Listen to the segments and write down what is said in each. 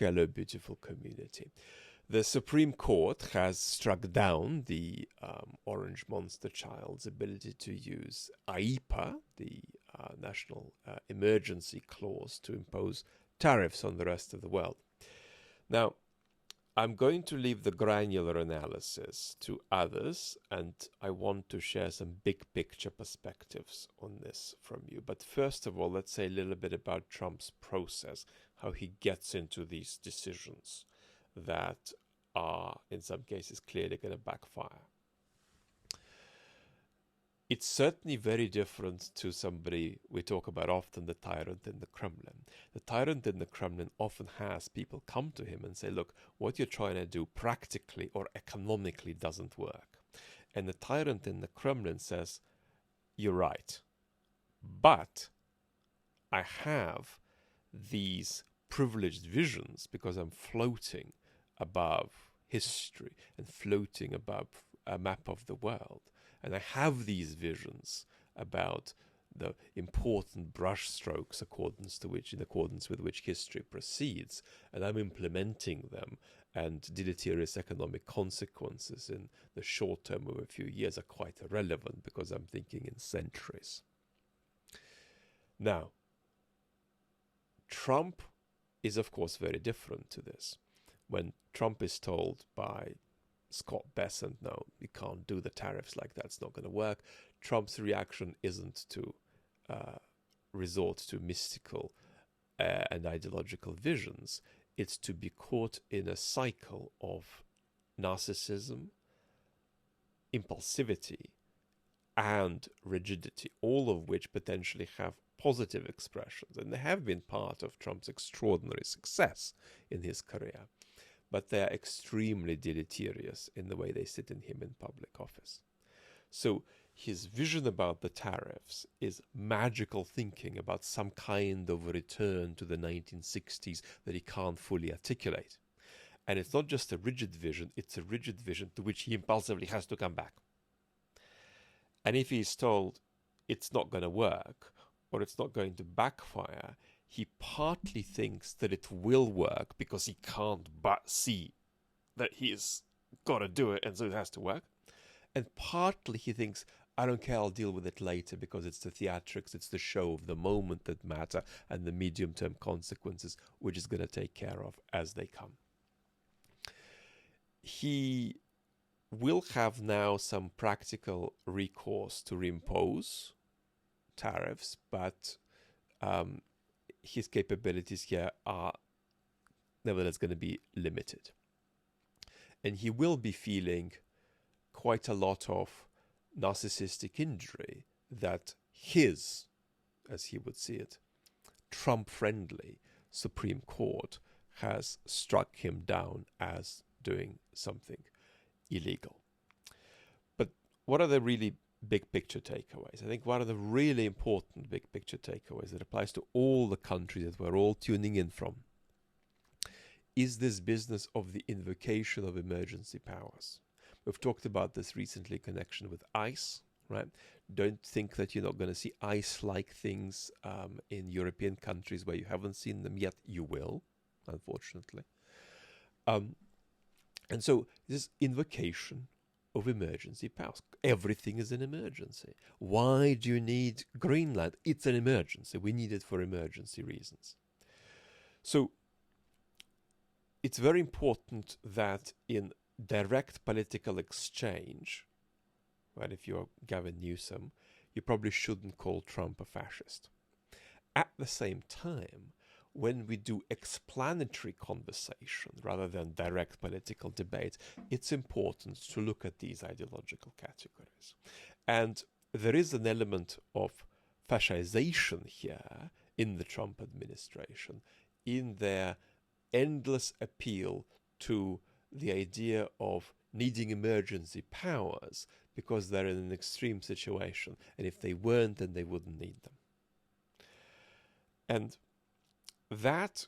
Hello, beautiful community. The Supreme Court has struck down the Orange Monster Child's ability to use AIPA, the National Emergency Clause, to impose tariffs on the rest of the world. Now, I'm going to leave the granular analysis to others, and I want to share some big picture perspectives on this from you. But first of all, let's say a little bit about Trump's process, how he gets into these decisions that are, in some cases, clearly going to backfire. It's certainly very different to somebody we talk about often, the tyrant in the Kremlin. The tyrant in the Kremlin often has people come to him and say, look, what you're trying to do practically or economically doesn't work. And the tyrant in the Kremlin says, you're right, but I have these privileged visions because I'm floating above history and floating above a map of the world. And I have these visions about the important brushstrokes in accordance with which history proceeds, and I'm implementing them, and deleterious economic consequences in the short term of a few years are quite irrelevant because I'm thinking in centuries. Now, Trump is of course very different to this. When Trump is told by Scott Bessent, no, you can't do the tariffs like that, it's not going to work, Trump's reaction isn't to resort to mystical and ideological visions. It's to be caught in a cycle of narcissism, impulsivity, and rigidity, all of which potentially have positive expressions. And they have been part of Trump's extraordinary success in his career. But they are extremely deleterious in the way they sit in him in public office. So his vision about the tariffs is magical thinking about some kind of return to the 1960s that he can't fully articulate. And it's not just a rigid vision, it's a rigid vision to which he impulsively has to come back. And if he's told it's not going to work or it's not going to backfire, he partly thinks that it will work because he can't but see that he's got to do it and so it has to work. And partly he thinks, I don't care, I'll deal with it later because it's the theatrics, it's the show of the moment that matter and the medium-term consequences we're just going to take care of as they come. He will have now some practical recourse to reimpose tariffs, but his capabilities here are nevertheless going to be limited. And he will be feeling quite a lot of narcissistic injury that his, as he would see it, Trump-friendly Supreme Court has struck him down as doing something illegal. But what are the really big picture takeaways? I think one of the really important big picture takeaways that applies to all the countries that we're all tuning in from is this business of the invocation of emergency powers. We've talked about this recently in connection with ICE, right? Don't think that you're not going to see ICE-like things in European countries where you haven't seen them yet. You will, unfortunately. And so this invocation of emergency powers. Everything is an emergency. Why do you need Greenland? It's an emergency. We need it for emergency reasons. So it's very important that in direct political exchange, right, if you're Gavin Newsom, you probably shouldn't call Trump a fascist. At the same time, when we do explanatory conversation rather than direct political debate, it's important to look at these ideological categories. And there is an element of fascization here in the Trump administration, in their endless appeal to the idea of needing emergency powers because they're in an extreme situation, and if they weren't, then they wouldn't need them. And that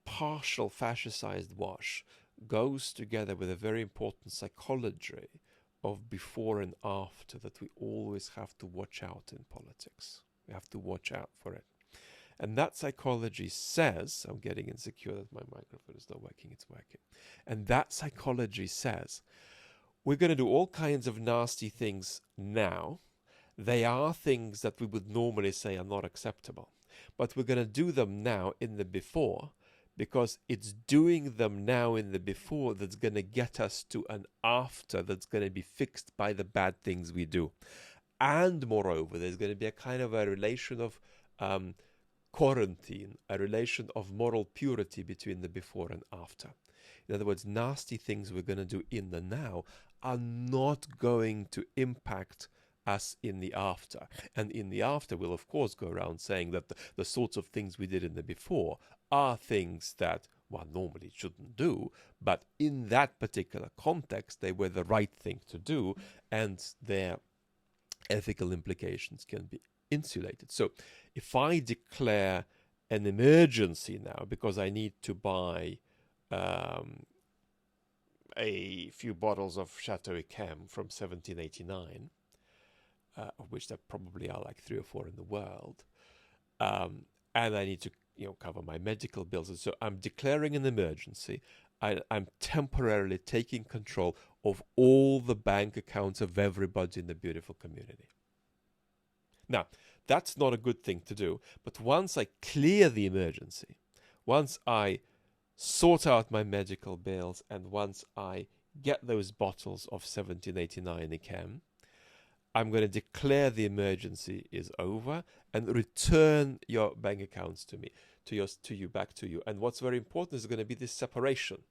partial fascicized wash goes together with a very important psychology of before and after that we always have to watch out in politics. We have to watch out for it. And that psychology says, I'm getting insecure that my microphone is not working, it's working. And that psychology says, we're going to do all kinds of nasty things now. They are things that we would normally say are not acceptable. But we're going to do them now in the before, because it's doing them now in the before that's going to get us to an after that's going to be fixed by the bad things we do. And moreover, there's going to be a kind of a relation of quarantine, a relation of moral purity between the before and after. In other words, nasty things we're going to do in the now are not going to impact us in the after. And in the after, we'll of course go around saying that the sorts of things we did in the before are things that one normally shouldn't do, but in that particular context, they were the right thing to do, and their ethical implications can be insulated. So if I declare an emergency now because I need to buy a few bottles of Chateau Yquem from 1789, of which there probably are like 3 or 4 in the world, and I need to cover my medical bills, and so I'm declaring an emergency. I'm temporarily taking control of all the bank accounts of everybody in the beautiful community. Now, that's not a good thing to do, but once I clear the emergency, once I sort out my medical bills, and once I get those bottles of 1789 Yquem, I'm going to declare the emergency is over and return your bank accounts to me, back to you. And what's very important is going to be this separation,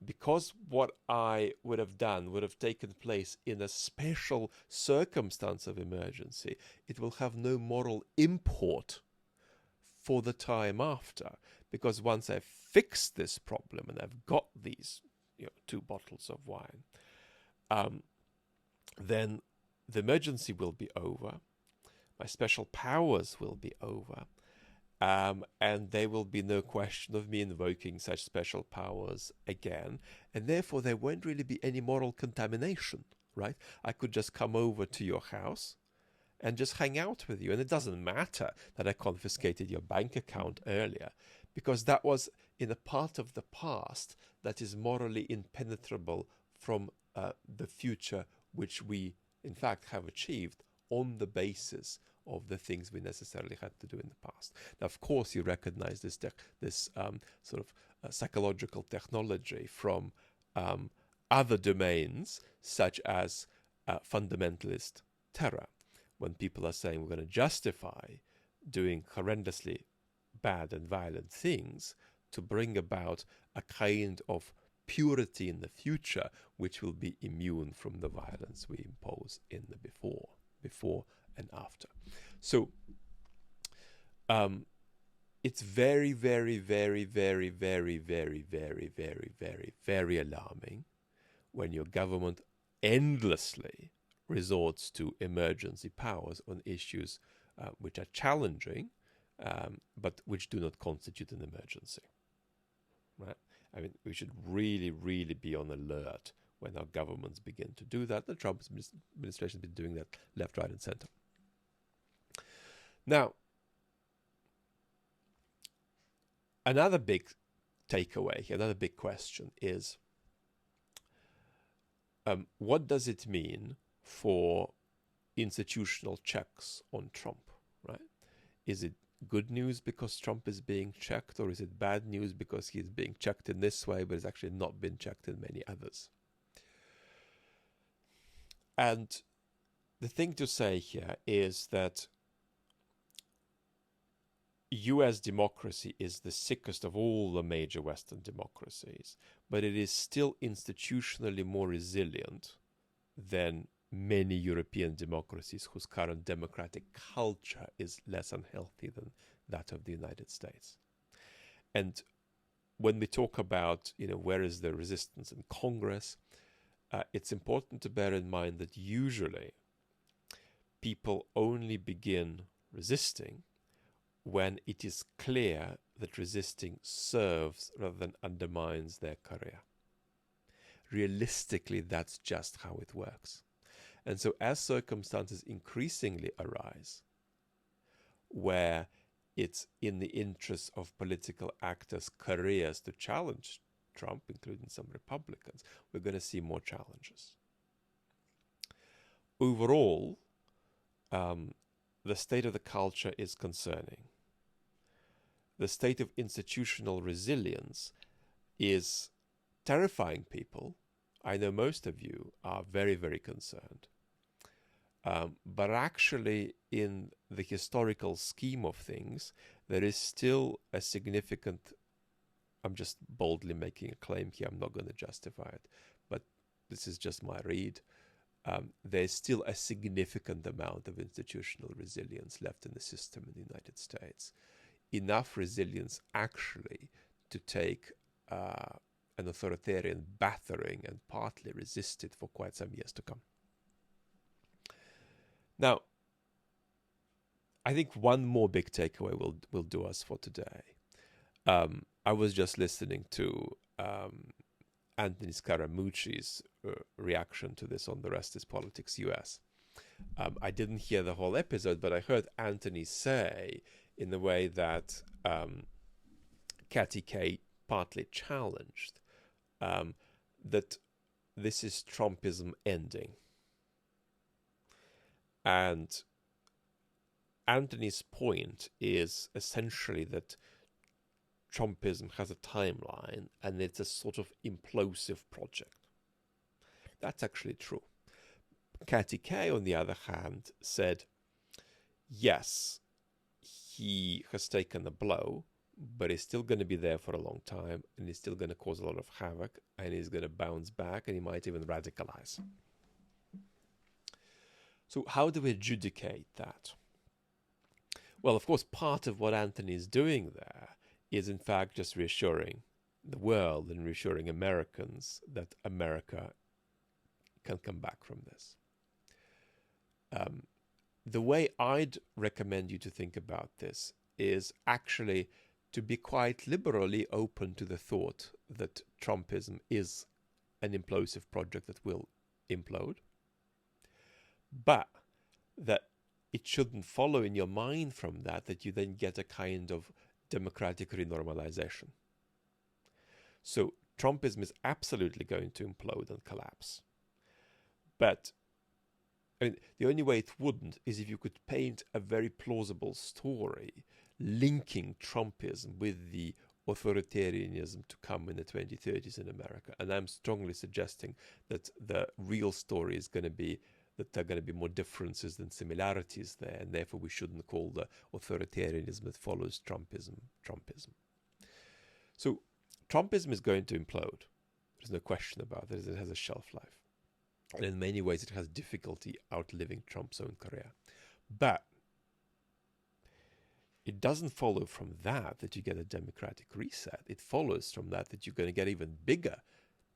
because what I would have done would have taken place in a special circumstance of emergency. It will have no moral import for the time after, because once I've fixed this problem and I've got these 2 bottles of wine, then the emergency will be over, my special powers will be over, and there will be no question of me invoking such special powers again, and therefore there won't really be any moral contamination, right? I could just come over to your house and just hang out with you, and it doesn't matter that I confiscated your bank account earlier, because that was in a part of the past that is morally impenetrable from the future, which we in fact have achieved on the basis of the things we necessarily had to do in the past. Now, of course, you recognize this sort of psychological technology from other domains, such as fundamentalist terror, when people are saying we're going to justify doing horrendously bad and violent things to bring about a kind of purity in the future, which will be immune from the violence we impose in the before and after. So it's very, very, very, very, very, very, very, very, very, very alarming when your government endlessly resorts to emergency powers on issues which are challenging, but which do not constitute an emergency. Right? I mean, we should really, really be on alert when our governments begin to do that. The Trump administration has been doing that left, right, and center. Now, another big takeaway, another big question is, what does it mean for institutional checks on Trump, right? Is it good news because Trump is being checked, or is it bad news because he's being checked in this way, but has actually not been checked in many others? And the thing to say here is that US democracy is the sickest of all the major Western democracies, but it is still institutionally more resilient than many European democracies whose current democratic culture is less unhealthy than that of the United States. And when we talk about, where is the resistance in Congress, it's important to bear in mind that usually people only begin resisting when it is clear that resisting serves rather than undermines their career. Realistically, that's just how it works. And so as circumstances increasingly arise where it's in the interest of political actors' careers to challenge Trump, including some Republicans, we're going to see more challenges. Overall, the state of the culture is concerning. The state of institutional resilience is terrifying people. I know most of you are very, very concerned. But actually, in the historical scheme of things, there is still a significant, I'm just boldly making a claim here, I'm not going to justify it, but this is just my read. There's still a significant amount of institutional resilience left in the system in the United States. Enough resilience actually to take an authoritarian battering and partly resist it for quite some years to come. Now, I think one more big takeaway will do us for today. I was just listening to Anthony Scaramucci's reaction to this on The Rest is Politics US. I didn't hear the whole episode, but I heard Anthony say, in the way that Katty Kay partly challenged, that this is Trumpism ending. And Anthony's point is essentially that Trumpism has a timeline and it's a sort of implosive project. That's actually true. Katty Kay, on the other hand, said, yes, he has taken a blow, but he's still going to be there for a long time, and he's still going to cause a lot of havoc, and he's going to bounce back, and he might even radicalize. So how do we adjudicate that? Well, of course, part of what Anthony is doing there is, in fact, just reassuring the world and reassuring Americans that America can come back from this. The way I'd recommend you to think about this is actually to be quite liberally open to the thought that Trumpism is an implosive project that will implode, but that it shouldn't follow in your mind from that you then get a kind of democratic renormalization. So Trumpism is absolutely going to implode and collapse. But I mean, the only way it wouldn't is if you could paint a very plausible story linking Trumpism with the authoritarianism to come in the 2030s in America. And I'm strongly suggesting that the real story is going to be that there are going to be more differences than similarities there, and therefore we shouldn't call the authoritarianism that follows Trumpism. So Trumpism is going to implode. There's no question about it. It has a shelf life. And in many ways it has difficulty outliving Trump's own career. But it doesn't follow from that you get a democratic reset. It follows from that you're going to get even bigger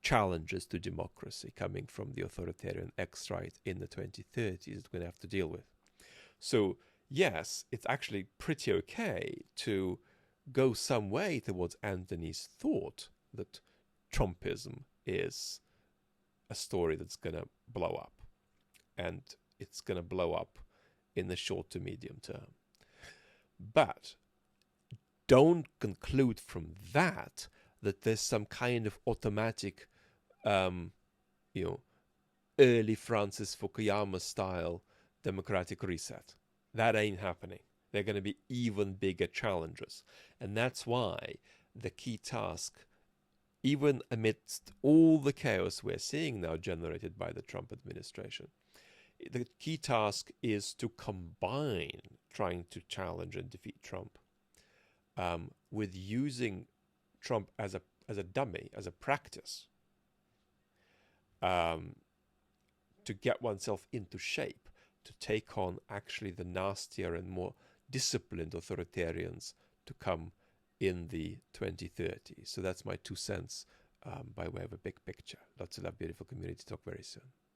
challenges to democracy coming from the authoritarian X-right in the 2030s that we're going to have to deal with. So yes, it's actually pretty okay to go some way towards Anthony's thought that Trumpism is a story that's going to blow up, and it's going to blow up in the short to medium term. But don't conclude from that there's some kind of automatic, early Francis Fukuyama style democratic reset. That ain't happening. There are going to be even bigger challenges. And that's why the key task, even amidst all the chaos we're seeing now generated by the Trump administration, the key task is to combine trying to challenge and defeat Trump with using Trump as a dummy, as a practice, to get oneself into shape, to take on actually the nastier and more disciplined authoritarians to come in the 2030s. So that's my 2 cents by way of a big picture. Lots of love, beautiful community. Talk very soon.